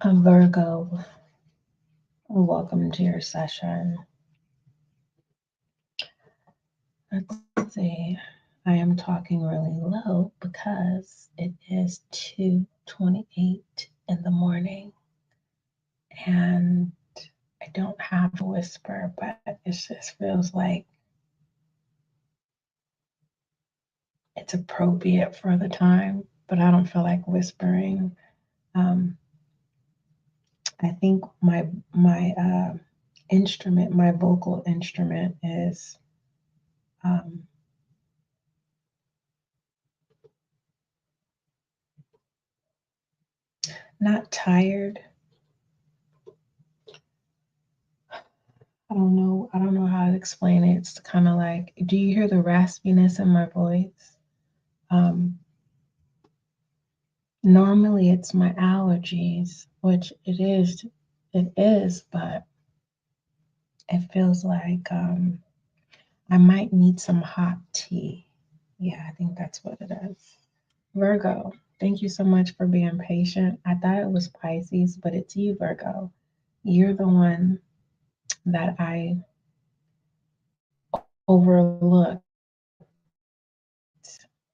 Virgo, welcome to your session. Let's see. I am talking really low because it is 2:28 in the morning, and I don't have a whisper, but it just feels like it's appropriate for the time, but I don't feel like whispering. Um, I think my instrument, my vocal instrument, is um, not tired. I don't know how to explain it. It's kind of like, do you hear the raspiness in my voice? Um, Normally it's my allergies, which it is, but it feels like I might need some hot tea. Yeah, I think that's what it is. Virgo, thank you so much for being patient. I thought it was Pisces, but it's you, Virgo. You're the one that I overlooked.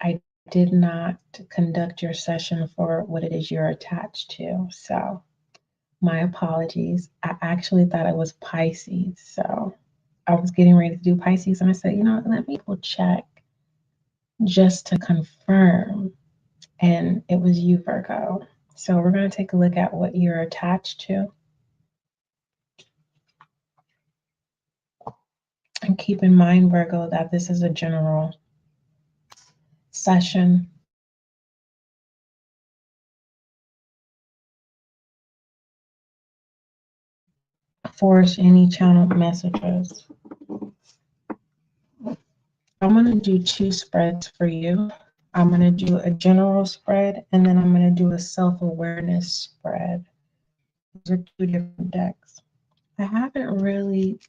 I did not conduct your session for what it is you're attached to. So, my apologies. I actually thought it was Pisces. So, I was getting ready to do Pisces, and I said, let me double check just to confirm. And it was you, Virgo. So, we're going to take a look at what you're attached to. And keep in mind, Virgo, that this is a general session. Force any channeled messages. I'm going to do 2 spreads for you. I'm going to do a general spread, and then I'm going to do a self-awareness spread. Those are 2 different decks. I haven't really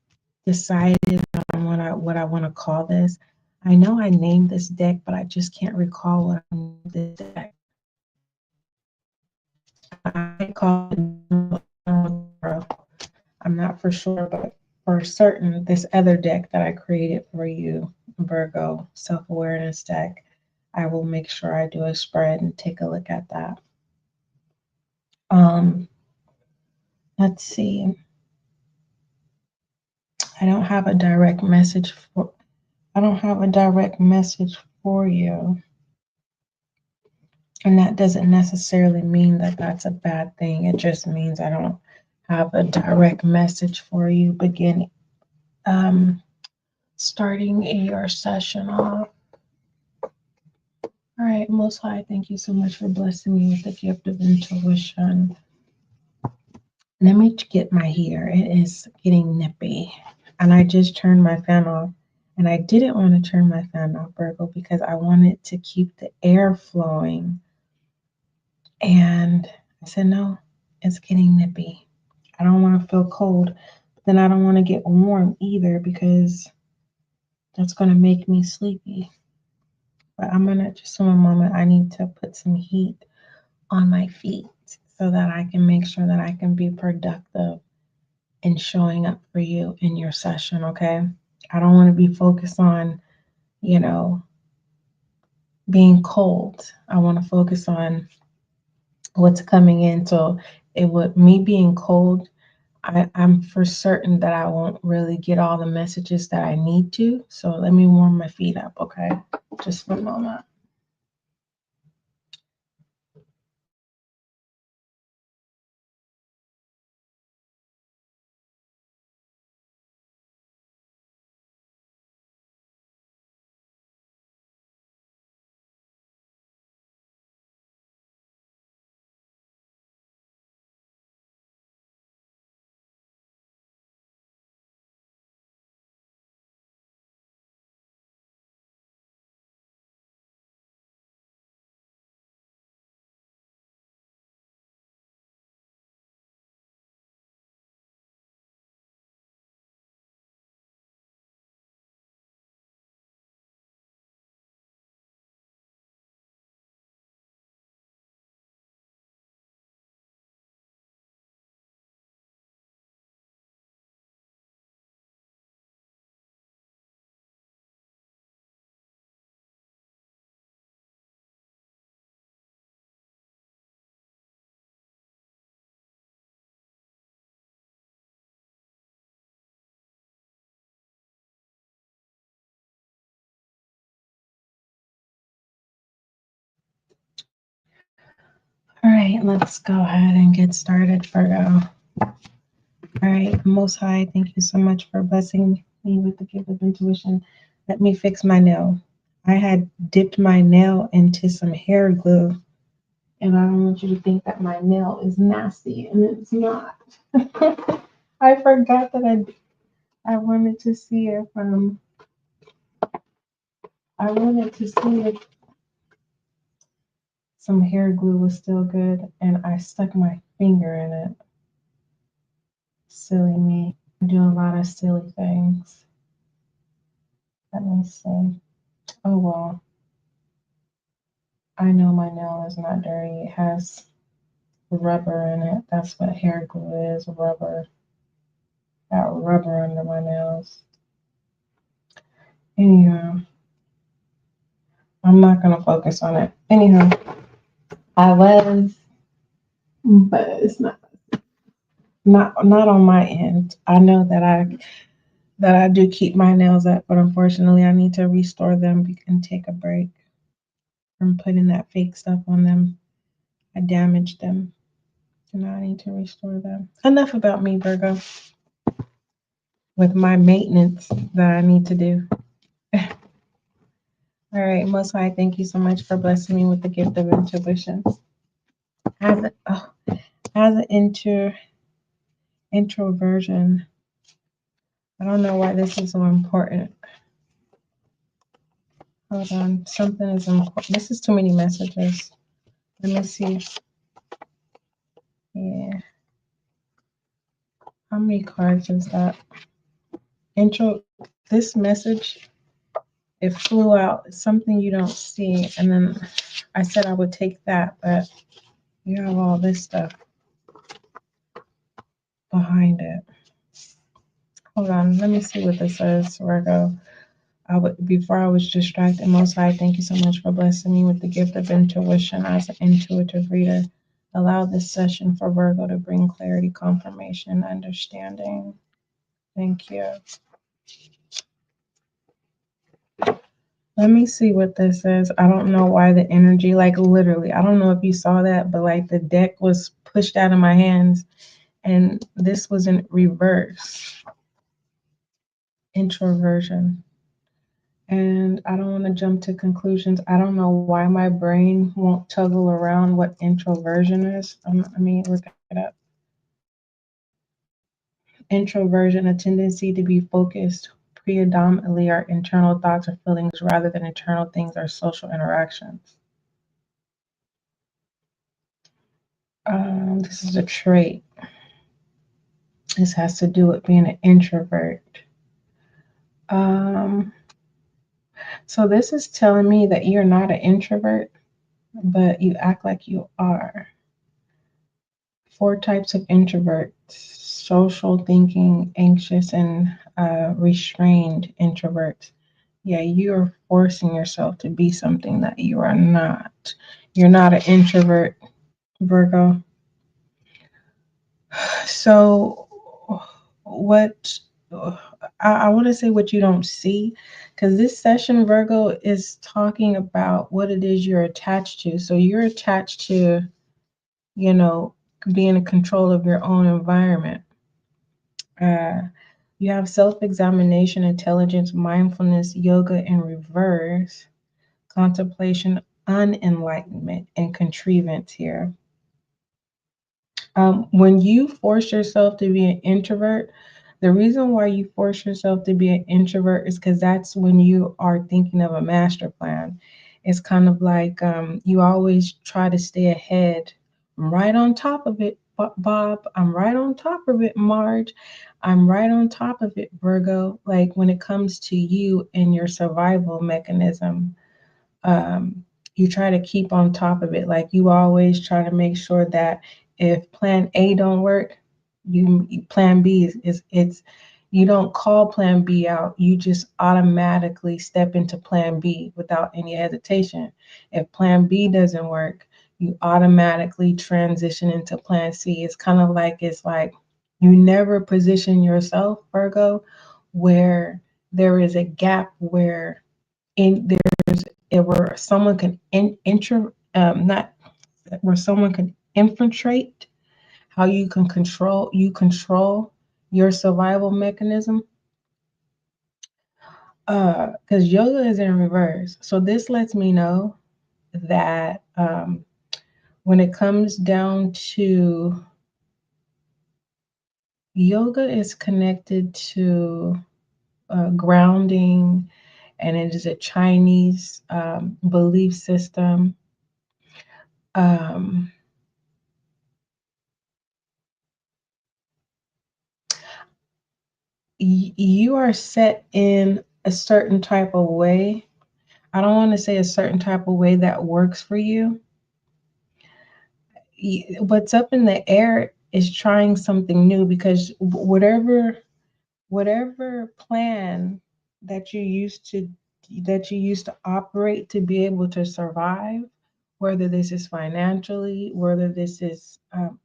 decided on what I want to call this. I know I named this deck, but I just can't recall what I named this deck. I call it I'm not for sure, but for certain, this other deck that I created for you, Virgo self-awareness deck, I will make sure I do a spread and take a look at that. Let's see. I don't have a direct message for you. And that doesn't necessarily mean that that's a bad thing. It just means I don't have a direct message for you beginning starting your session off. All right, Most High, thank you so much for blessing me with the gift of intuition. Let me get my heater. It is getting nippy. And I just turned my fan off. And I didn't want to turn my fan off, Virgo, because I wanted to keep the air flowing. And I said, no, it's getting nippy. I don't want to feel cold. But then I don't want to get warm either because that's going to make me sleepy. But I'm going to, just for a moment, I need to put some heat on my feet so that I can make sure that I can be productive in showing up for you in your session, okay? I don't want to be focused on, being cold. I want to focus on what's coming in. So me being cold, I'm for certain that I won't really get all the messages that I need to. So let me warm my feet up, okay? Just for a moment. All right, let's go ahead and get started, Virgo. All right, Most High, thank you so much for blessing me with the gift of intuition. Let me fix my nail. I had dipped my nail into some hair glue, and I don't want you to think that my nail is nasty, and it's not. I forgot that I wanted to see if I wanted to see if some hair glue was still good, and I stuck my finger in it. Silly me. I do a lot of silly things. Let me see. Oh well. I know my nail is not dirty. It has rubber in it. That's what hair glue is, rubber. Got rubber under my nails. Anyhow, I'm not gonna focus on it. Anyhow, I was, but it's not on my end. I know that I do keep my nails up, but unfortunately I need to restore them and take a break from putting that fake stuff on them. I damaged them. And I need to restore them. Enough about me, Virgo, with my maintenance that I need to do. All right, Most High, thank you so much for blessing me with the gift of intuition. As an introversion, I don't know why this is so important. Hold on, something is important. This is too many messages. Let me see. Yeah, how many cards is that? This message, it flew out. It's something you don't see, and then I said I would take that, but you have all this stuff behind it. Hold on, let me see what this says, Virgo. Before I was distracted, Most High, thank you so much for blessing me with the gift of intuition as an intuitive reader. Allow this session for Virgo to bring clarity, confirmation, and understanding. Thank you. Let me see what this says. I don't know why the energy, like literally, I don't know if you saw that, but like the deck was pushed out of my hands and this was in reverse. Introversion. And I don't want to jump to conclusions. I don't know why my brain won't toggle around what introversion is. I mean, look it up. Introversion, a tendency to be focused predominantly on internal thoughts or feelings rather than internal things or social interactions. This is a trait. This has to do with being an introvert. So this is telling me that you're not an introvert, but you act like you are. 4 types of introverts: social, thinking, anxious, and restrained introverts. Yeah, you're forcing yourself to be something that you are not. You're not an introvert, Virgo. So, what I want to say what you don't see, because this session, Virgo, is talking about what it is you're attached to. So, you're attached to, you know, being in control of your own environment. You have self-examination, intelligence, mindfulness, yoga in reverse, contemplation, unenlightenment, and contrivance here. When you force yourself to be an introvert, the reason why you force yourself to be an introvert is because that's when you are thinking of a master plan. It's kind of like you always try to stay ahead. I'm right on top of it, Bob. I'm right on top of it, Marge. I'm right on top of it, Virgo. Like when it comes to you and your survival mechanism, you try to keep on top of it. Like you always try to make sure that if plan A don't work, plan B is it's you don't call plan B out. You just automatically step into plan B without any hesitation. If plan B doesn't work, you automatically transition into plan C. It's like you never position yourself, Virgo, where there is a gap where in there where someone can not where someone can infiltrate, how you control your survival mechanism. Because yoga is in reverse. So this lets me know that when it comes down to yoga is connected to grounding, and it is a Chinese belief system. Um, you are set in a certain type of way. I don't want to say a certain type of way that works for you. What's up in the air is trying something new, because whatever plan that you used to operate to be able to survive, whether this is financially, whether this is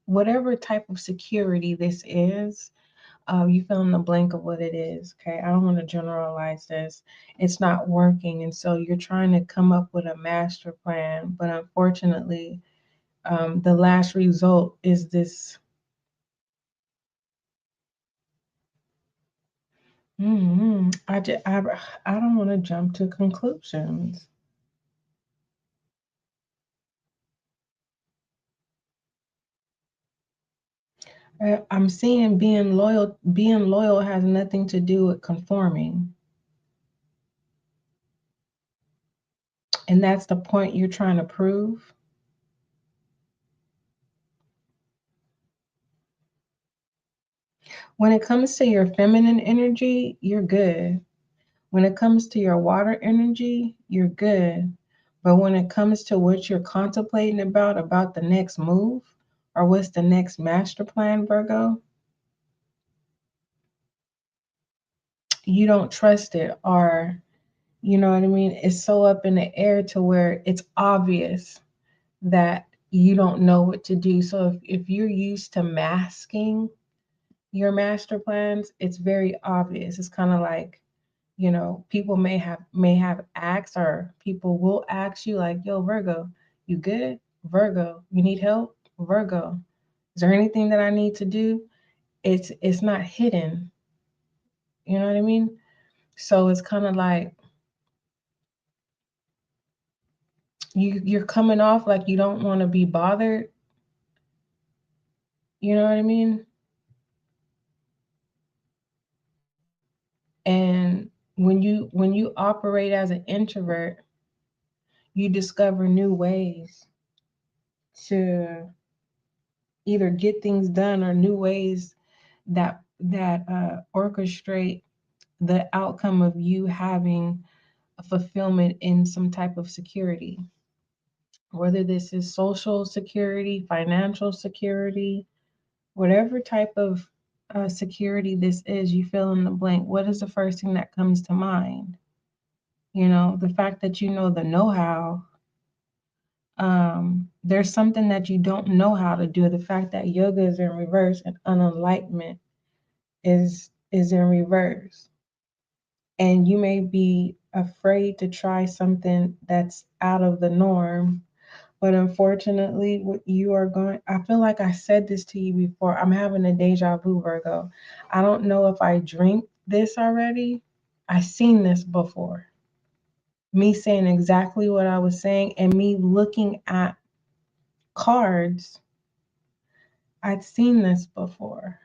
whatever type of security this is, you fill in the blank of what it is. Okay, I don't want to generalize this. It's not working, and so you're trying to come up with a master plan, but unfortunately, the last result is this. I don't want to jump to conclusions. I'm seeing being loyal. Being loyal has nothing to do with conforming, and that's the point you're trying to prove. When it comes to your feminine energy, you're good. When it comes to your water energy, you're good. But when it comes to what you're contemplating about the next move, or what's the next master plan, Virgo, you don't trust it, or you know what I mean? It's so up in the air to where it's obvious that you don't know what to do. So if you're used to masking your master plans, it's very obvious. It's kind of like, people may have asked, or people will ask you like, yo, Virgo, you good? Virgo, you need help? Virgo, is there anything that I need to do? It's not hidden. You know what I mean? So it's kind of like you're coming off like you don't want to be bothered. You know what I mean? And when you operate as an introvert, you discover new ways to either get things done, or new ways that orchestrate the outcome of you having a fulfillment in some type of security, whether this is social security, financial security, whatever type of security this is. You fill in the blank. What is the first thing that comes to mind? The fact that you know the know-how. There's something that you don't know how to do. The fact that yoga is in reverse and unenlightenment is in reverse, and you may be afraid to try something that's out of the norm. But unfortunately, what you are going, I feel like I said this to you before. I'm having a deja vu, Virgo. I don't know if I dreamt this already. I seen this before. Me saying exactly what I was saying, and me looking at cards. I'd seen this before.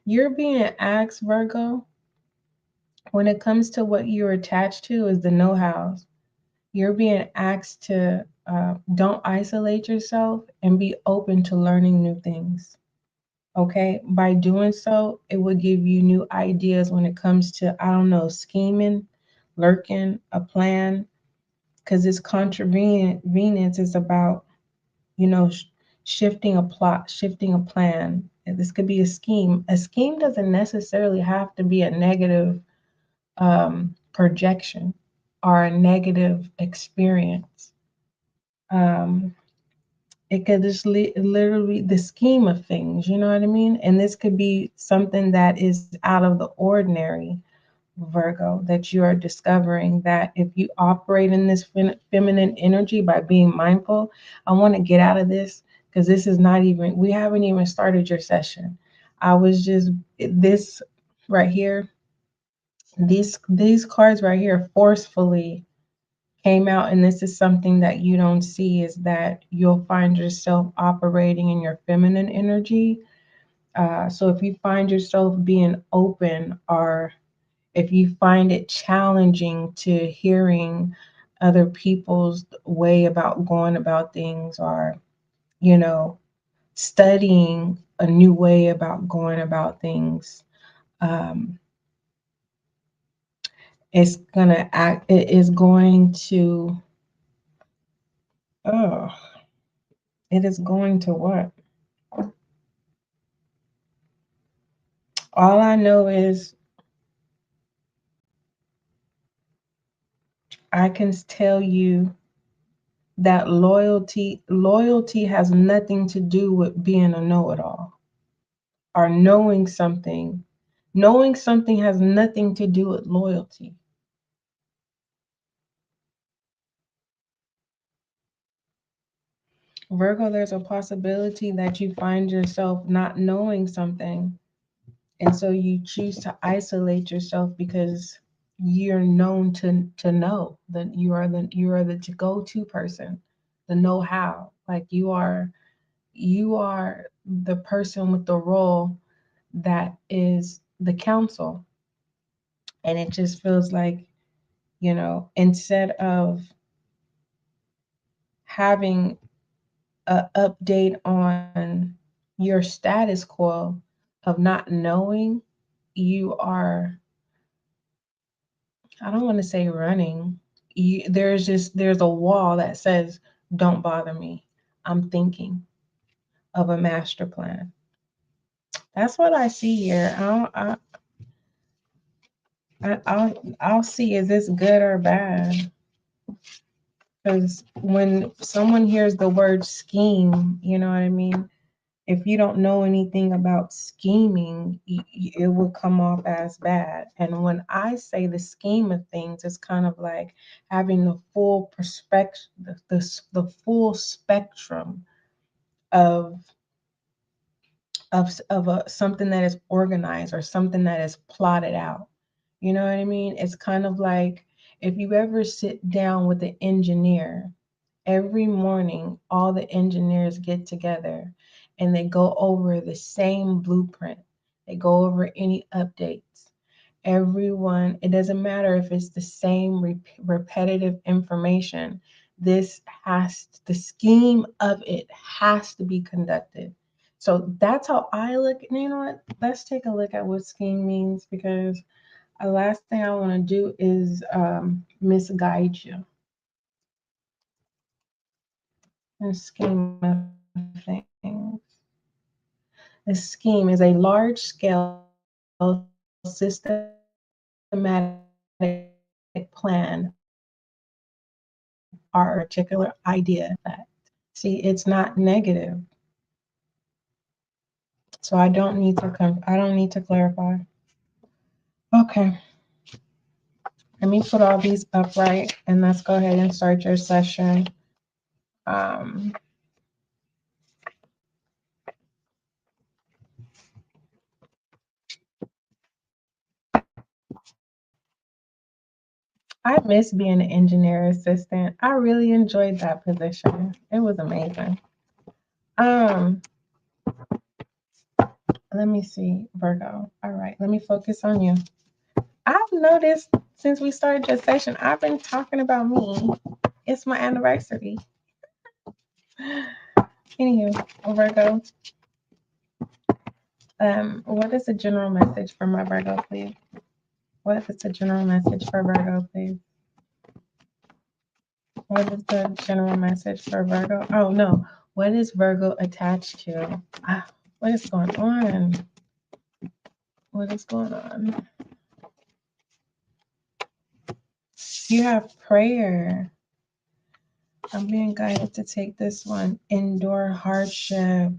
You're being asked, Virgo, when it comes to what you're attached to is the know-hows. You're being asked to don't isolate yourself and be open to learning new things. Okay, by doing so, it will give you new ideas when it comes to, I don't know, scheming, lurking, a plan, because this convenience is about, you know, shifting a plot, shifting a plan. And this could be a scheme. A scheme doesn't necessarily have to be a negative projection or a negative experience. Um, it could just literally the scheme of things, you know what I mean? And this could be something that is out of the ordinary. Virgo, that you are discovering that if you operate in this feminine energy by being mindful. I want to get out of this because this is not even, we haven't even started your session. I was just, this right here, these cards right here forcefully came out, and this is something that you don't see, is that you'll find yourself operating in your feminine energy. So if you find yourself being open, or if you find it challenging to hearing other people's way about going about things, or, you know, studying a new way about going about things, um, it is going to, oh, it is going to what? All I know is I can tell you that loyalty has nothing to do with being a know-it-all, or knowing something. Knowing something has nothing to do with loyalty. Virgo, there's a possibility that you find yourself not knowing something, and so you choose to isolate yourself because you're known to know that you are the to go-to person, the know-how. Like you are the person with the role that is the counsel. And it just feels like, instead of having a update on your status quo of not knowing, you are, I don't want to say running. There's a wall that says, don't bother me. I'm thinking of a master plan. That's what I see here. I'll see, is this good or bad? Because when someone hears the word scheme, you know what I mean? If you don't know anything about scheming, it will come off as bad. And when I say the scheme of things, it's kind of like having the full perspective, the full spectrum of something that is organized, or something that is plotted out. You know what I mean? It's kind of like if you ever sit down with an engineer. Every morning, all the engineers get together and they go over the same blueprint. They go over any updates. Everyone, it doesn't matter if it's the same repetitive information. The scheme of it has to be conducted. So that's how I look. And you know what? Let's take a look at what scheme means, because the last thing I want to do is misguide you. The scheme of things. A scheme is a large scale, systematic plan or particular idea that. See, it's not negative. So I don't need to clarify. Okay. Let me put all these upright, and let's go ahead and start your session. Um, I miss being an engineer assistant. I really enjoyed that position. It was amazing. Um, Let me see, Virgo. All right, let me focus on you. I've noticed since we started your session, I've been talking about me. It's my anniversary. Anywho, Virgo, what is the general message for my Virgo, please? What is the general message for Virgo, please? What is the general message for Virgo? Oh, no. What is Virgo attached to? What is going on? What is going on? You have prayer. I'm being guided to take this one. Endure hardship.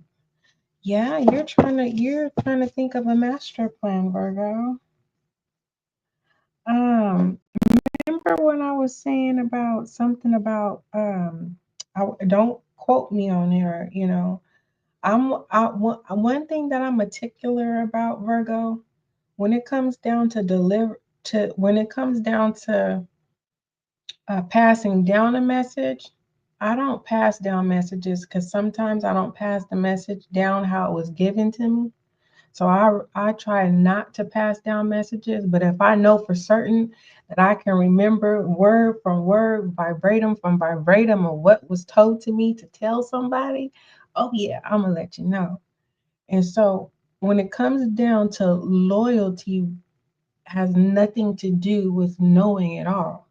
Yeah, you're trying to think of a master plan, Virgo. Um, remember when I was saying about something about don't quote me on there, one thing that I'm particular about, Virgo, when it comes down to when it comes down to passing down a message, I don't pass down messages because sometimes I don't pass the message down how it was given to me. So I try not to pass down messages, but if I know for certain that I can remember word from word, vibratum from vibratum of what was told to me to tell somebody, oh yeah, I'm gonna let you know. And so when it comes down to loyalty, has nothing to do with knowing it all.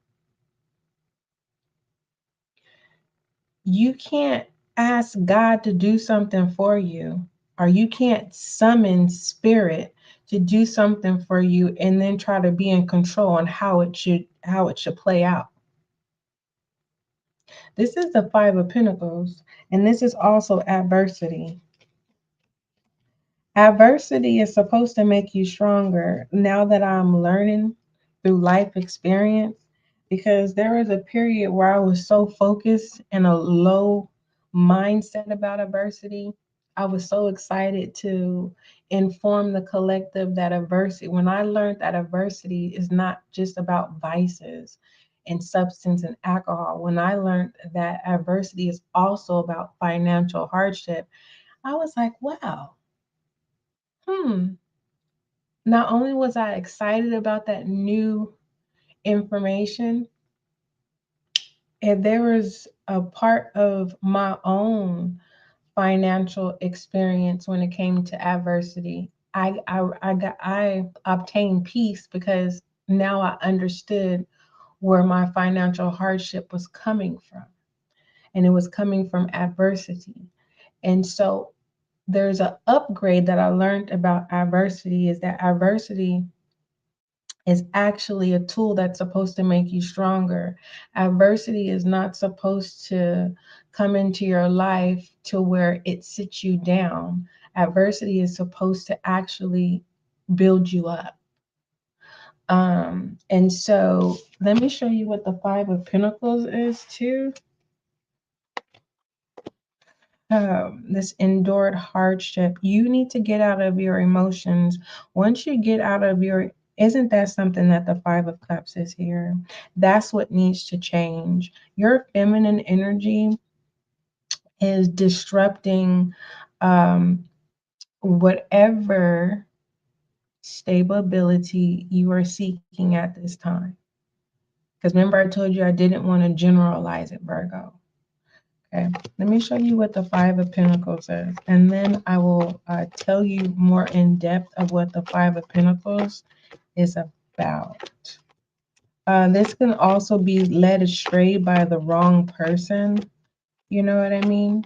You can't ask God to do something for you, or you can't summon spirit to do something for you and then try to be in control on how it should play out. This is the 5 of Pentacles, and this is also adversity. Adversity is supposed to make you stronger. Now that I'm learning through life experience, because there was a period where I was so focused in a low mindset about adversity. I was so excited to inform the collective that adversity, when I learned that adversity is not just about vices and substance and alcohol, when I learned that adversity is also about financial hardship, I was like, wow, hmm. Not only was I excited about that new information, and there was a part of my own financial experience when it came to adversity. I obtained peace because now I understood where my financial hardship was coming from, and it was coming from adversity. And so there's an upgrade that I learned about adversity, is that adversity is actually a tool that's supposed to make you stronger. Adversity is not supposed to come into your life to where it sits you down. Adversity is supposed to actually build you up. And so let me show you what the 5 of Pentacles is too. This endured hardship. You need to get out of your emotions. Once you get out of your, isn't that something that the 5 of Cups is here? That's what needs to change. Your feminine energy is disrupting um, whatever stability you are seeking at this time. Because remember, I told you I didn't want to generalize it, Virgo. Okay, let me show you what the 5 of Pentacles is, and then I will tell you more in depth of what the 5 of Pentacles is about. This can also be led astray by the wrong person. You know what I mean?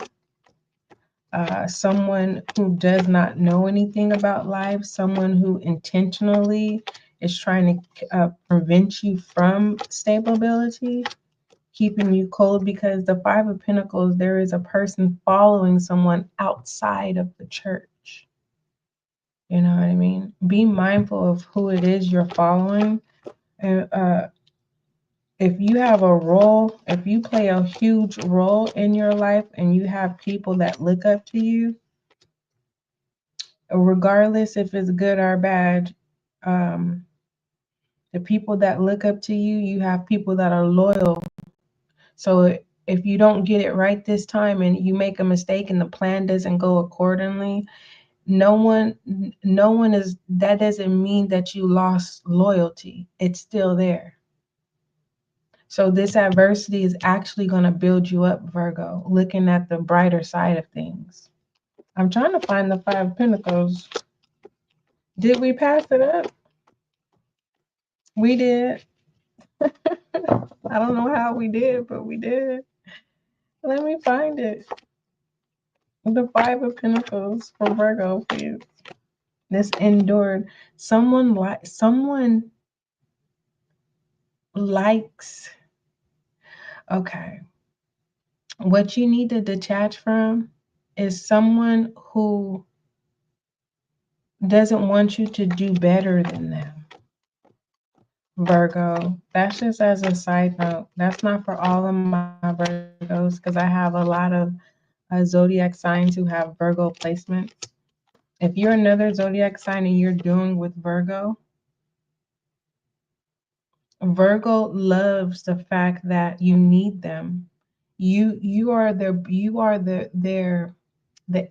Someone who does not know anything about life, someone who intentionally is trying to prevent you from stability, keeping you cold, because the 5 of Pentacles, there is a person following someone outside of the church. You know what I mean? Be mindful of who it is you're following. And if you have a role, if you play a huge role in your life and you have people that look up to you, regardless if it's good or bad, the people that look up to you, you have people that are loyal. So if you don't get it right this time and you make a mistake and the plan doesn't go accordingly, no one is, that doesn't mean that you lost loyalty. It's still there. So this adversity is actually going to build you up, Virgo, looking at the brighter side of things. I'm trying to find the 5 of Pentacles. Did we pass it up? We did. I don't know how we did, but we did. Let me find it. The 5 of Pentacles for Virgo, please. This endured. Someone likes. Okay. What you need to detach from is someone who doesn't want you to do better than them. Virgo. That's just as a side note. That's not for all of my Virgos because I have a lot of zodiac signs who have Virgo placements. If you're another zodiac sign and you're dealing with Virgo, Virgo loves the fact that you need them. You are the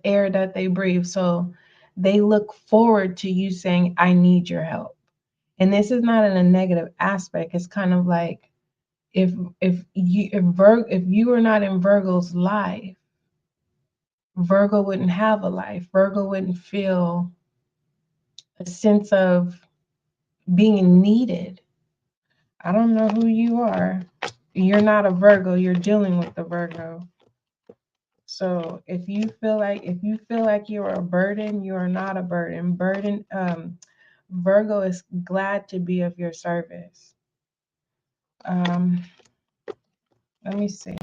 air that they breathe. So they look forward to you saying, I need your help. And this is not in a negative aspect. It's kind of like if you were not in Virgo's life, Virgo wouldn't have a life. Virgo wouldn't feel a sense of being needed. I don't know who you are. You're not a Virgo, you're dealing with the Virgo. So if you feel like you're a burden, you are not a burden. Virgo is glad to be of your service. Um, let me see.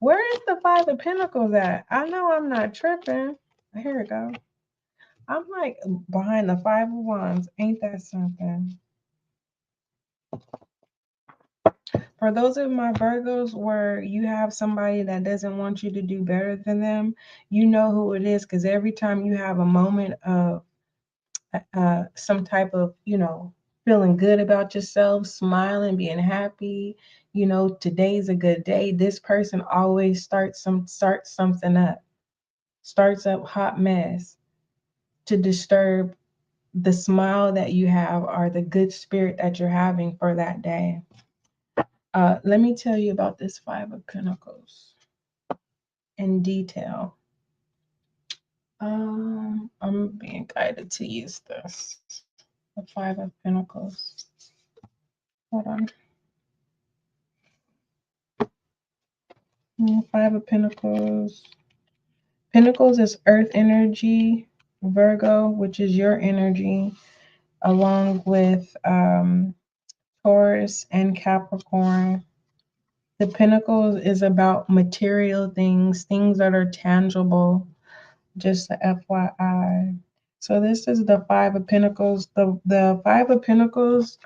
Where is the Five of Pentacles at? I know I'm not tripping. Here we go. I'm like behind the Five of Wands. Ain't that something? For those of my Virgos where you have somebody that doesn't want you to do better than them, you know who it is because every time you have a moment of some type of, feeling good about yourself, smiling, being happy, today's a good day. This person always starts something up, starts up hot mess to disturb the smile that you have or the good spirit that you're having for that day. Let me tell you about this Five of Pentacles in detail. I'm being guided to use this. The Five of Pentacles. Hold on. Five of Pentacles. Pentacles is earth energy, Virgo, which is your energy, along with Taurus and Capricorn. The Pentacles is about material things, things that are tangible, just the FYI. So this is the Five of Pentacles. The Five of Pentacles,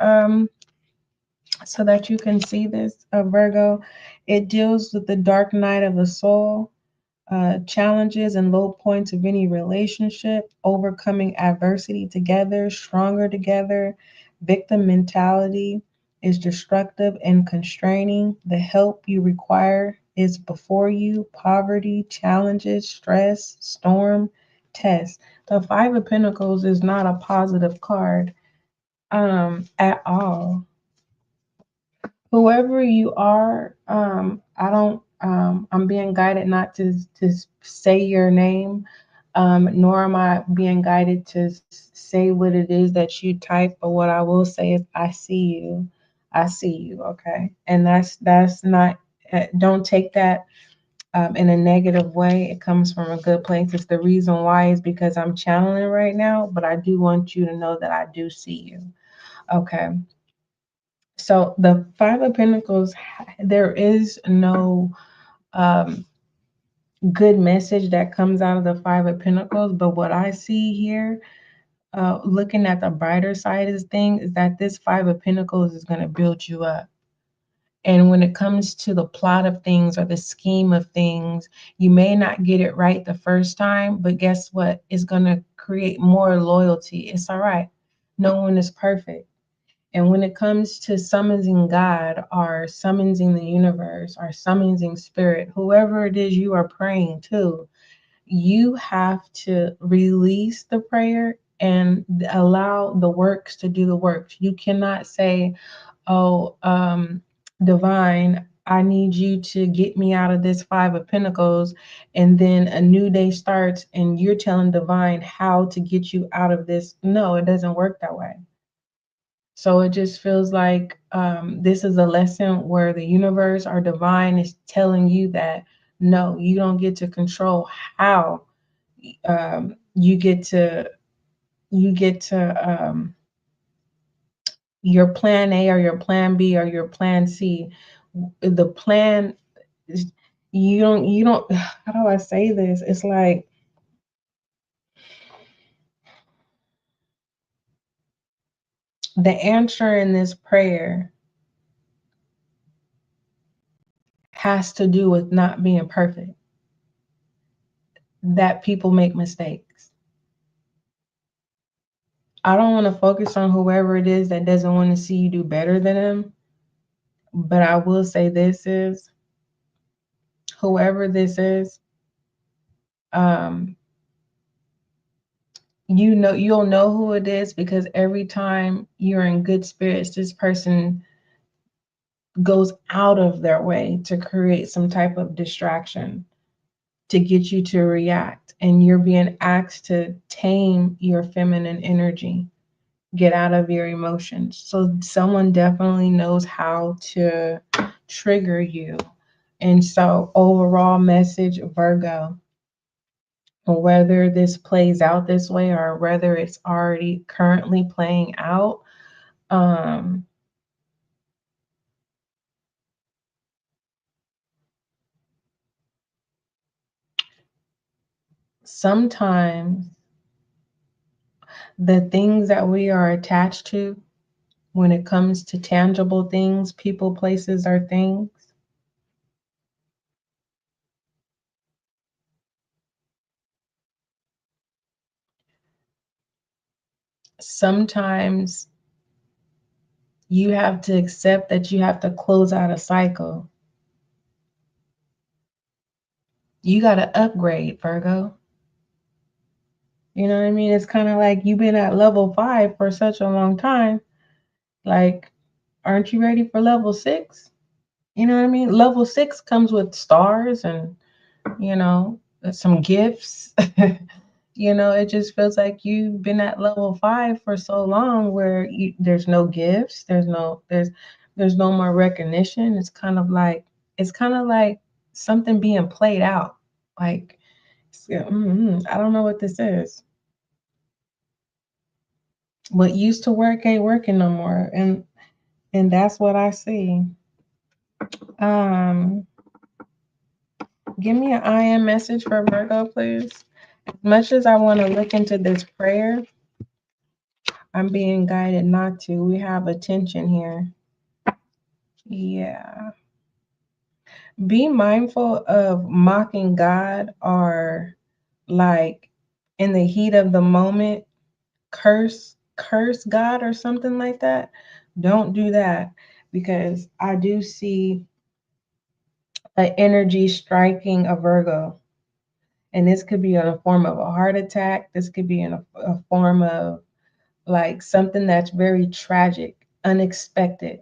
so that you can see this, Virgo, it deals with the dark night of the soul, challenges and low points of any relationship, overcoming adversity together, stronger together. Victim mentality is destructive and constraining. The help you require is before you. Poverty, challenges, stress, storm, test. The Five of Pentacles is not a positive card at all. Whoever you are, I'm being guided not to say your name, nor am I being guided to say what it is that you type. But what I will say is, I see you. I see you. Okay. And that's not, don't take that in a negative way. It comes from a good place. It's the reason why is because I'm channeling right now, but I do want you to know that I do see you. Okay. So the Five of Pentacles, there is no good message that comes out of the Five of Pentacles. But what I see here, looking at the brighter side of this thing, is that this Five of Pentacles is going to build you up. And when it comes to the plot of things or the scheme of things, you may not get it right the first time, but guess what? It's going to create more loyalty. It's all right. No one is perfect. And when it comes to summoning God or summoning the universe or summoning spirit, whoever it is you are praying to, you have to release the prayer and allow the works to do the works. You cannot say, oh, divine, I need you to get me out of this Five of Pentacles. And then a new day starts and you're telling divine how to get you out of this. No, it doesn't work that way. So it just feels like this is a lesson where the universe or divine is telling you that no, you don't get to control how you get to your plan A or your plan B or your plan C. The plan you don't how do I say this? It's like The answer in this prayer has to do with not being perfect, that people make mistakes. I don't want to focus on whoever it is that doesn't want to see you do better than them. But I will say this is, whoever this is, you'll know who it is, because every time you're in good spirits, this person goes out of their way to create some type of distraction to get you to react. And you're being asked to tame your feminine energy, get out of your emotions. So someone definitely knows how to trigger you. And so, overall message, Virgo, whether this plays out this way or whether it's already currently playing out, sometimes the things that we are attached to when it comes to tangible things, people, places, or things, sometimes you have to accept that you have to close out a cycle. You got to upgrade, Virgo. You know what I mean? It's kind of like you've been at level 5 for such a long time. Like, aren't you ready for level 6? You know what I mean? Level 6 comes with stars and, you know, some gifts. It just feels like you've been at level 5 for so long where there's no gifts, there's no more recognition. It's kind of like something being played out. Like, I don't know what this is. What used to work ain't working no more, and that's what I see. Um, Give me an IM message for Virgo, please. As much as I want to look into this prayer, I'm being guided not to. We have a tension here. Yeah. Be mindful of mocking God, or like in the heat of the moment, curse God or something like that. Don't do that, because I do see an energy striking a Virgo. And this could be in a form of a heart attack. This could be in a form of like something that's very tragic, unexpected.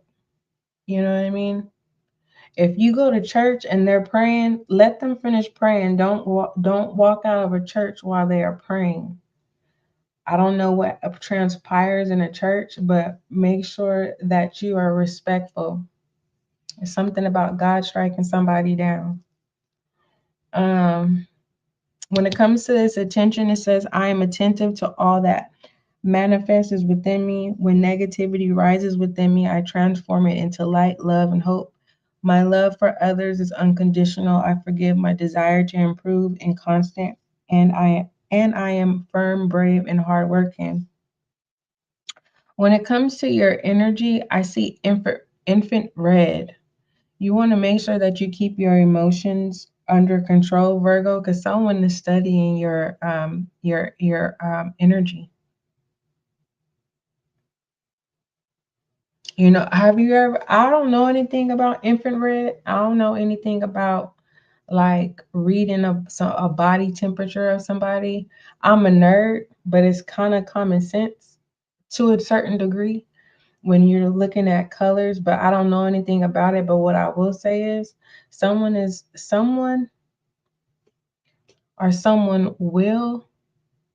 You know what I mean? If you go to church and they're praying, let them finish praying. Don't walk out of a church while they are praying. I don't know what transpires in a church, but make sure that you are respectful. It's something about God striking somebody down. When it comes to this attention, it says, I am attentive to all that manifests within me. When negativity rises within me, I transform it into light, love, and hope. My love for others is unconditional. I forgive. My desire to improve and constant, and I am firm, brave, and hardworking. When it comes to your energy, I see infant red. You want to make sure that you keep your emotions under control, Virgo, because someone is studying your energy. Have you ever? I don't know anything about infant red. I don't know anything about like reading a body temperature of somebody. I'm a nerd, but it's kind of common sense to a certain degree when you're looking at colors, but I don't know anything about it. But what I will say is someone will.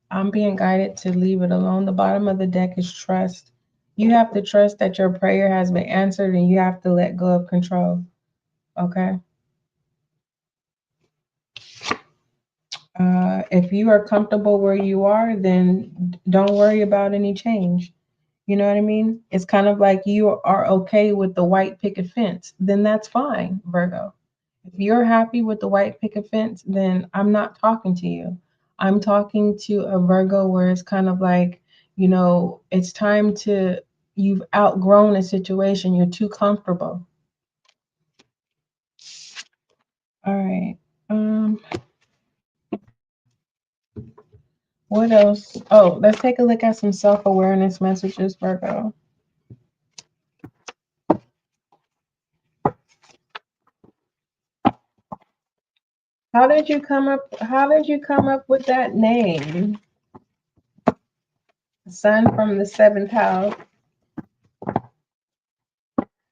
I'm being guided to leave it alone. The bottom of the deck is trust. You have to trust that your prayer has been answered, and you have to let go of control. Okay. If you are comfortable where you are, then don't worry about any change. You know what I mean? It's kind of like you are okay with the white picket fence, then that's fine, Virgo. If you're happy with the white picket fence, then I'm not talking to you. I'm talking to a Virgo where it's kind of like, it's time to, you've outgrown a situation. You're too comfortable. All right. What else? Oh, let's take a look at some self-awareness messages, Virgo. How did you come up with that name? Sun from the 7th house.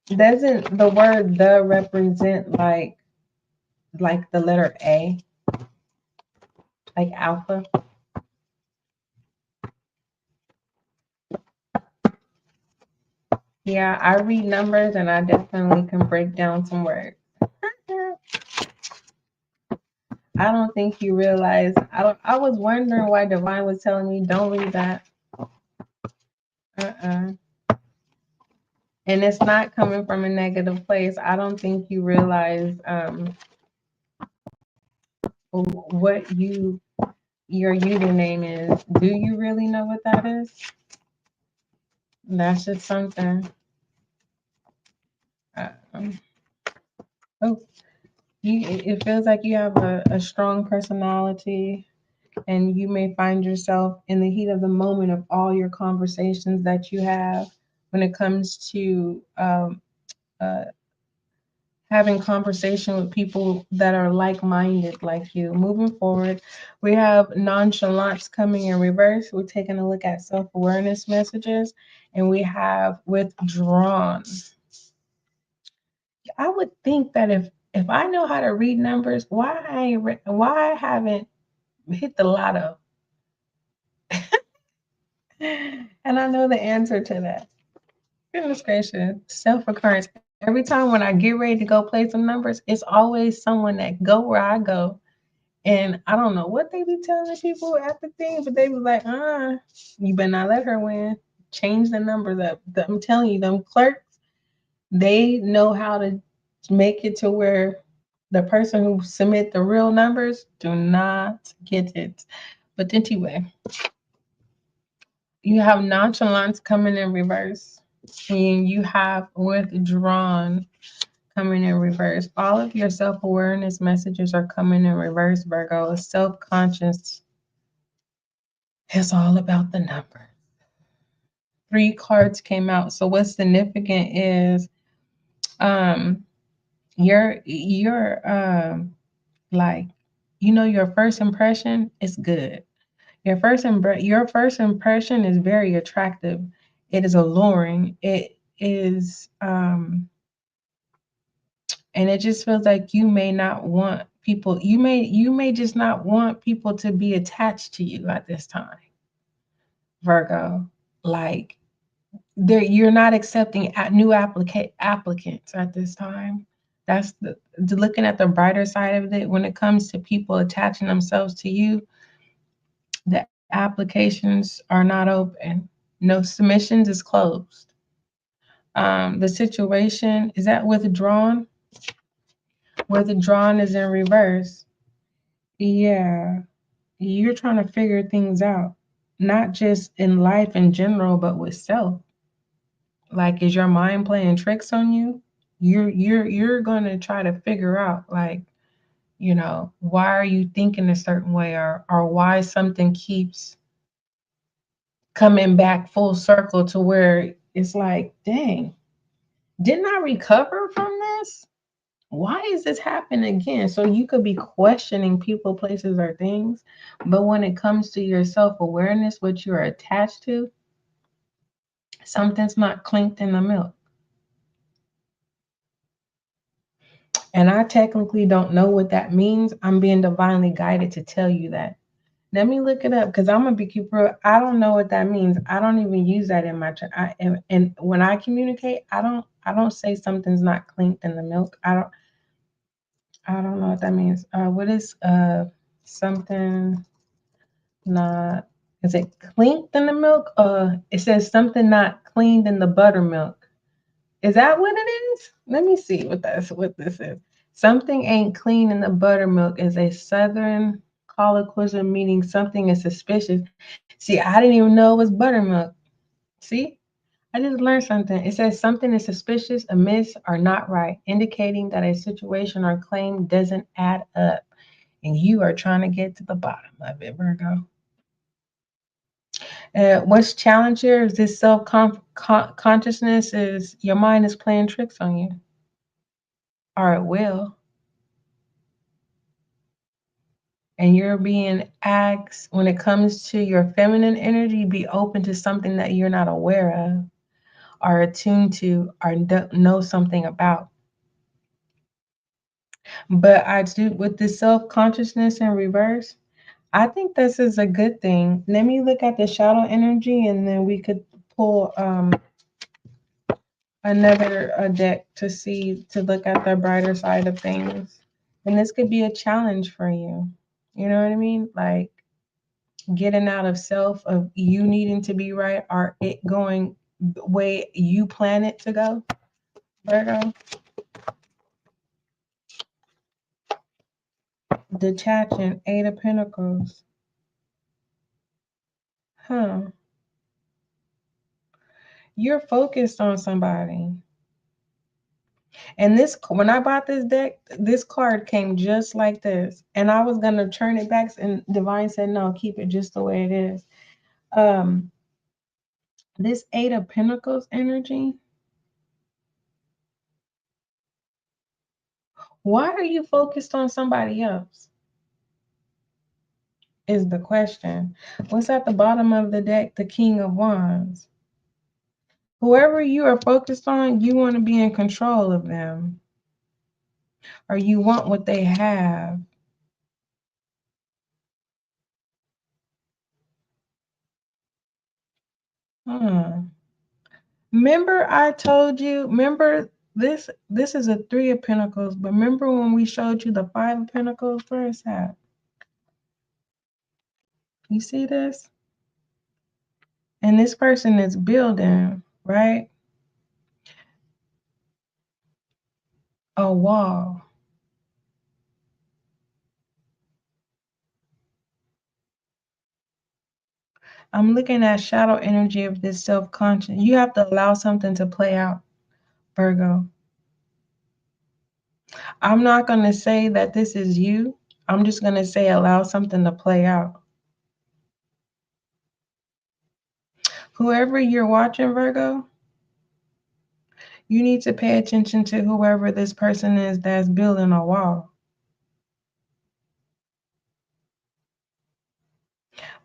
Doesn't the word "the" represent like the letter A, like alpha? Yeah, I read numbers and I definitely can break down some words. I don't think you realize. I was wondering why Divine was telling me don't read that. And it's not coming from a negative place. I don't think you realize what your username is. Do you really know what that is? That's just something. Oh, it feels like you have a strong personality, and you may find yourself in the heat of the moment of all your conversations that you have when it comes to having conversation with people that are like-minded like you. Moving forward, we have nonchalance coming in reverse. We're taking a look at self-awareness messages, and we have withdrawn. I would think that if I know how to read numbers, why I haven't hit the lotto? And I know the answer to that. Goodness gracious, self-occurrence. Every time when I get ready to go play some numbers, it's always someone that go where I go. And I don't know what they be telling people at the thing, but they be like, you better not let her win. Change the numbers up. I'm telling you, them clerks, they know how to make it to where the person who submit the real numbers do not get it. But anyway, you have nonchalance coming in reverse, and you have withdrawn coming in reverse. All of your self-awareness messages are coming in reverse, Virgo. Self-conscious is all about the number. 3 cards came out. So what's significant is you're like, your first impression is good. Your first impression is very attractive. It is alluring. It is and it just feels like you may not want people, you may just not want people to be attached to you at this time, Virgo. Like, you're not accepting new applicants at this time. That's the looking at the brighter side of it. When it comes to people attaching themselves to you, the applications are not open. No submissions is closed. The situation is that withdrawn. Withdrawn is in reverse. Yeah, you're trying to figure things out, not just in life in general, but with self. Like, is your mind playing tricks on you? You're gonna try to figure out, like, why are you thinking a certain way, or why something keeps coming back full circle to where it's like, dang, didn't I recover from this? Why is this happening again? So you could be questioning people, places, or things, but when it comes to your self-awareness, what you're attached to, something's not clinked in the milk. And I technically don't know what that means. I'm being divinely guided to tell you that. Let me look it up, because I'm gonna be real. I don't know what that means. I don't even use that in my and when I communicate, I don't say something's not clinked in the milk. I don't know what that means. What is something not, is it clinked in the milk? It says something not cleaned in the buttermilk. Is that what it is? Let me see what this is. Something ain't clean in the buttermilk is a southern colloquialism meaning something is suspicious. See, I didn't even know it was buttermilk. See? I just learned something. It says something is suspicious, amiss, or not right, indicating that a situation or claim doesn't add up. And you are trying to get to the bottom of it, Virgo. What's challenge here is this self-consciousness is your mind is playing tricks on you. Or it will. And you're being asked when it comes to your feminine energy, be open to something that you're not aware of or attuned to or don't know something about. But I do with this self-consciousness in reverse, I think this is a good thing. Let me look at the shadow energy and then we could pull another deck to look at the brighter side of things. And this could be a challenge for you. You know what I mean? Like getting out of self of you needing to be right or it going the way you plan it to go. Virgo. Detaching, Eight of Pentacles. Huh. You're focused on somebody. And this, when I bought this deck, this card came just like this. And I was going to turn it back and Divine said, no, keep it just the way it is. This Eight of Pentacles energy. Why are you focused on somebody else? Is the question. What's at the bottom of the deck? The King of Wands. Whoever you are focused on, you want to be in control of them. Or you want what they have. Remember I told you, remember this is a Three of Pentacles, but remember when we showed you the Five of Pentacles? Where is that? You see this? And this person is building, right? A wall. I'm looking at shadow energy of this self-conscious. You have to allow something to play out, Virgo. I'm not going to say that this is you. I'm just going to say allow something to play out. Whoever you're watching, Virgo, you need to pay attention to whoever this person is that's building a wall.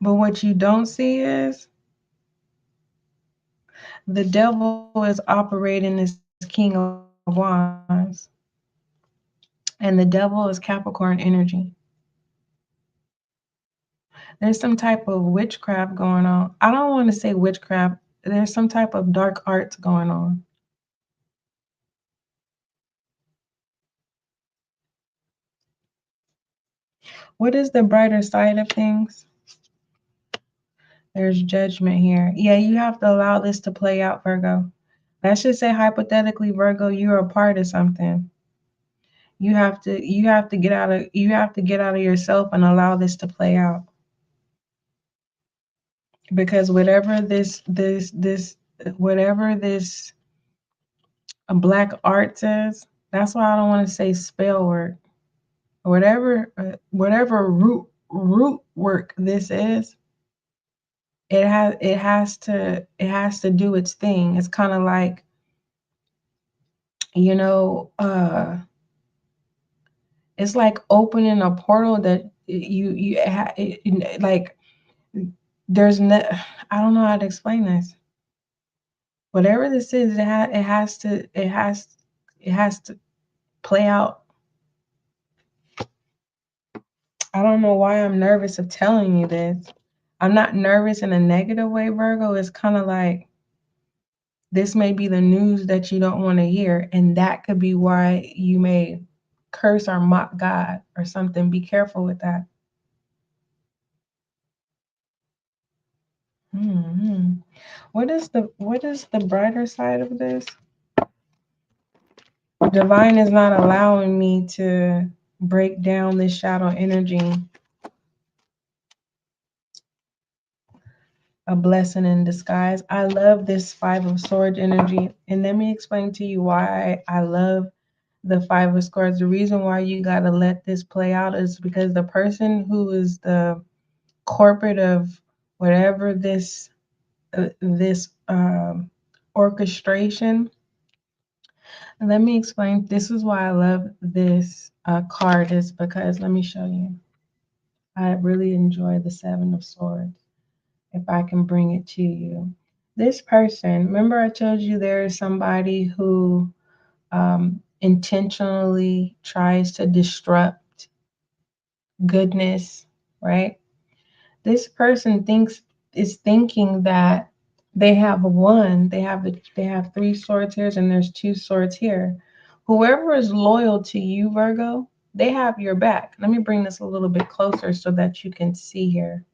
But what you don't see is the devil is operating as King of Wands. And the devil is Capricorn energy. There's some type of witchcraft going on. I don't want to say witchcraft. There's some type of dark arts going on. What is the brighter side of things? There's judgment here. Yeah, you have to allow this to play out, Virgo. Let's just say hypothetically, Virgo, you're a part of something. You have to get out of yourself and allow this to play out. Because whatever this black art says, that's why I don't want to say spell work. Whatever root work this is, it has to do its thing. It's kind of like, you know, it's like opening a portal that like there's no, I don't know how to explain this. Whatever this is, it has to play out. I don't know why I'm nervous of telling you this. I'm not nervous in a negative way, Virgo. It's kind of like this may be the news that you don't want to hear, and that could be why you may curse or mock God or something. Be careful with that. Mm-hmm. What is the brighter side of this? Divine is not allowing me to break down this shadow energy. a blessing in disguise. I love this Five of Swords energy. And let me explain to you why I love the Five of Swords. The reason why you got to let this play out is because the person who is the corporate of whatever this orchestration. Let me explain. This is why I love this card, is because, let me show you. I really enjoy the Seven of Swords. If I can bring it to you. This person, remember I told you there is somebody who intentionally tries to disrupt goodness, right? This person is thinking that they have they have three swords here and there's two swords here. Whoever is loyal to you, Virgo, they have your back. Let me bring this a little bit closer so that you can see here.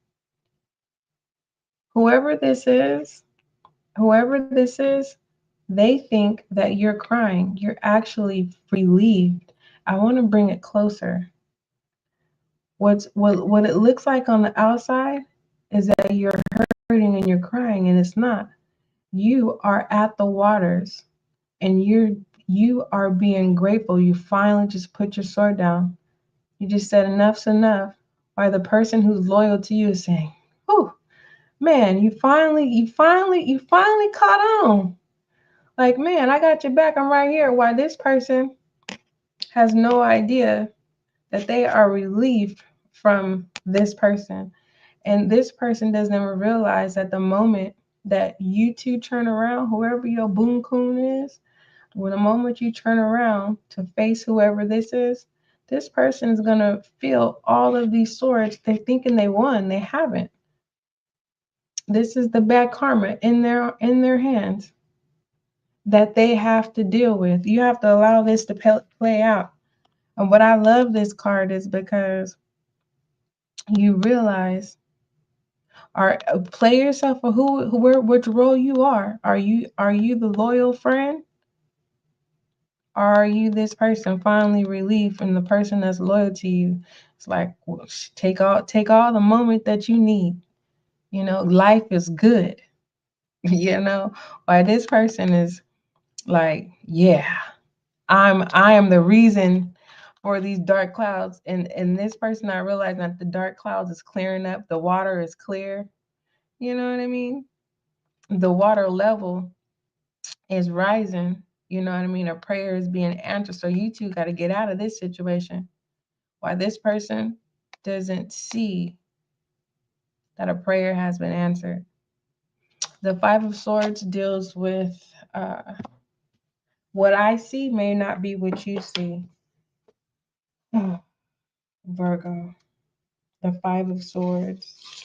Whoever this is, they think that you're crying. You're actually relieved. I want to bring it closer. What it looks like on the outside is that you're hurting and you're crying, and it's not. You are at the waters and you are being grateful. You finally just put your sword down. You just said enough's enough. While the person who's loyal to you is saying, "Whew, man, you finally caught on. Like, man, I got your back. I'm right here." While this person has no idea that they are relieved from this person. And this person doesn't even realize that the moment that you two turn around, whoever your boon coon is, when the moment you turn around to face whoever this person is going to feel all of these swords. They're thinking they won. They haven't. This is the bad karma in their hands that they have to deal with. You have to allow this to play out. And what I love this card is because you realize, or play yourself for which role you are. Are you the loyal friend? Or are you this person finally relieved from the person that's loyal to you? It's like, well, take all the moment that you need. You know, life is good. You know, why this person is like, yeah, I am the reason for these dark clouds. And this person, I realize that the dark clouds is clearing up. The water is clear. You know what I mean? The water level is rising. You know what I mean? A prayer is being answered. So you two got to get out of this situation. Why this person doesn't see that a prayer has been answered. The Five of Swords deals with what I see may not be what you see. Virgo. The Five of Swords.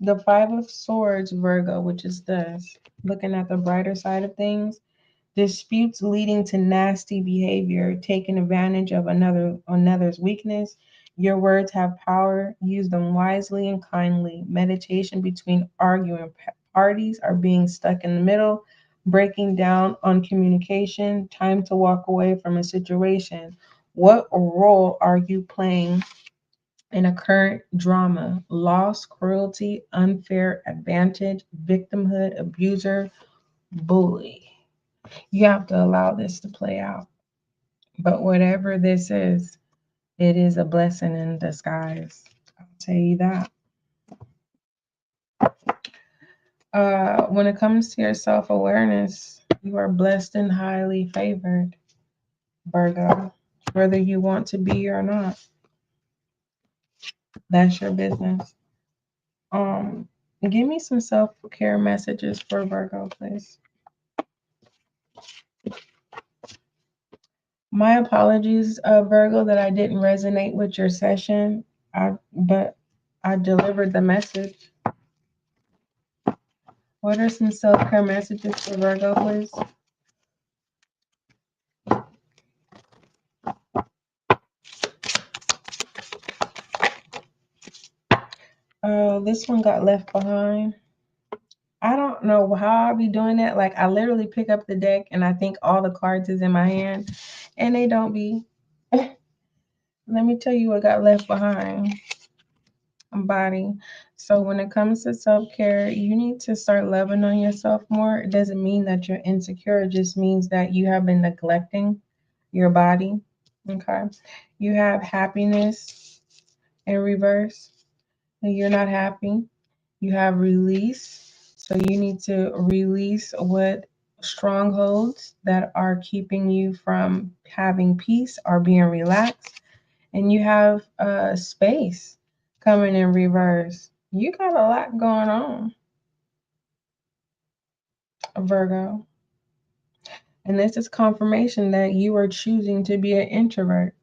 The Five of Swords, Virgo, which is this. Looking at the brighter side of things, disputes leading to nasty behavior, taking advantage of another's weakness. Your words have power. Use them wisely and kindly. Meditation between arguing parties are being stuck in the middle. Breaking down on communication. Time to walk away from a situation. What role are you playing in a current drama? Loss, cruelty, unfair advantage, victimhood, abuser, bully. You have to allow this to play out. But whatever this is, it is a blessing in disguise. I'll tell you that. When it comes to your self-awareness, you are blessed and highly favored, Virgo, whether you want to be or not. That's your business. Give me some self-care messages for Virgo, please. My apologies, Virgo, that I didn't resonate with your session, but I delivered the message. What are some self-care messages for Virgo, please? This one got left behind. I don't know how I'll be doing that. Like, I literally pick up the deck and I think all the cards is in my hand, and they don't be. Let me tell you what got left behind. body. So when it comes to self-care, you need to start loving on yourself more. It doesn't mean that you're insecure. It just means that you have been neglecting your body. Okay. You have happiness in reverse. And you're not happy. You have release. So you need to release what strongholds that are keeping you from having peace or being relaxed. And you have space coming in reverse. You got a lot going on, Virgo. And this is confirmation that you are choosing to be an introvert.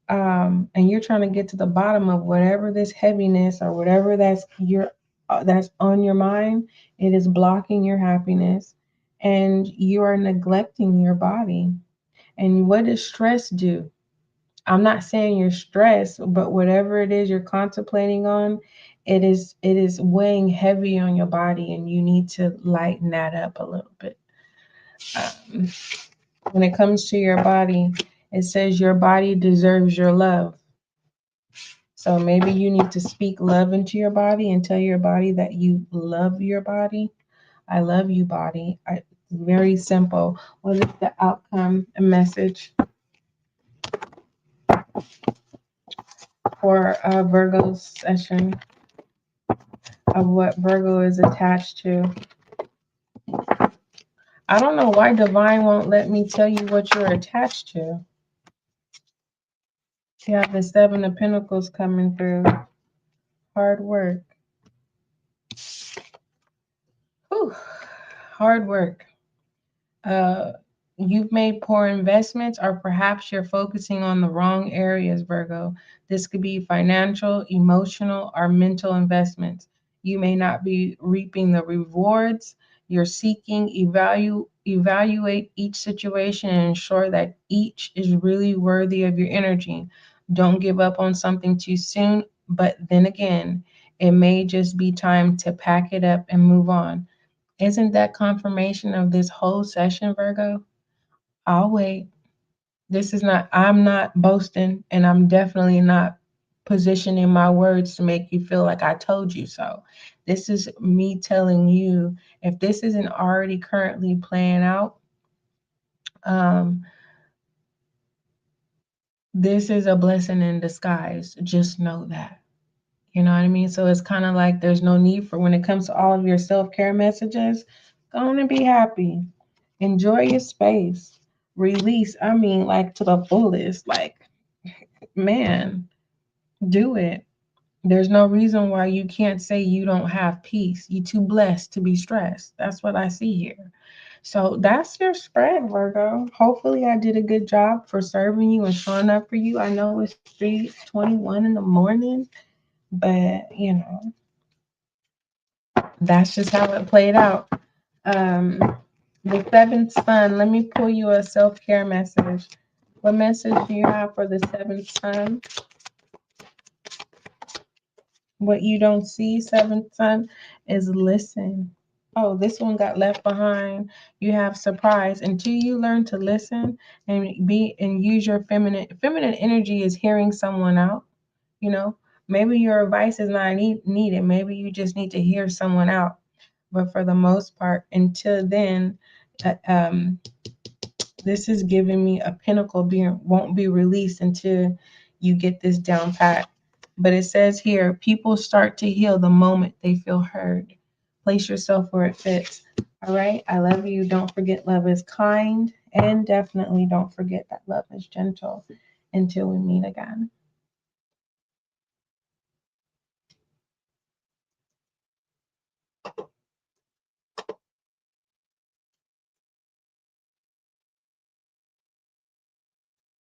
And you're trying to get to the bottom of whatever this heaviness or whatever that's on your mind. It is blocking your happiness, and you are neglecting your body. And what does stress do? I'm not saying you're stressed, but whatever it is you're contemplating on, it is weighing heavy on your body, and you need to lighten that up a little bit. Um, when it comes to your body, it says your body deserves your love. So maybe you need to speak love into your body and tell your body that you love your body. I love you, body. Very simple. What is the outcome message for Virgo's session of what Virgo is attached to? I don't know why Divine won't let me tell you what you're attached to. You have the Seven of Pentacles coming through. Hard work. Whew. Hard work. Uh, you've made poor investments, or perhaps you're focusing on the wrong areas, Virgo. This could be financial, emotional, or mental investments. You may not be reaping the rewards you're seeking. Evaluate each situation and ensure that each is really worthy of your energy. Don't give up on something too soon, but then again, it may just be time to pack it up and move on. Isn't that confirmation of this whole session, Virgo? I'll wait. I'm not boasting, and I'm definitely not positioning my words to make you feel like I told you so. This is me telling you, if this isn't already currently playing out, um, this is a blessing in disguise. Just know that. You know what I mean? So it's kind of like there's no need for, when it comes to all of your self-care messages, go on and be happy. Enjoy your space. Release, I mean, like to the fullest. Like, man, do it. There's no reason why you can't say you don't have peace. You're too blessed to be stressed. That's what I see here. So that's your spread, Virgo. Hopefully I did a good job for serving you and showing up for you. I know it's 3:21 in the morning, but that's just how it played out. Um, the seventh sun, let me pull you a self-care message. What message do you have for the seventh sun? What you don't see, seventh sun, is listen. Oh, this one got left behind. You have surprise. Until you learn to listen and use your feminine energy is hearing someone out. You know, maybe your advice is not needed. Maybe you just need to hear someone out. But for the most part, until then, uh, um, this is giving me a pinnacle won't be released until you get this down pat. But it says here, people start to heal the moment they feel heard. Place yourself where it fits. All right. I love you. Don't forget love is kind. And definitely don't forget that love is gentle. Until we meet again.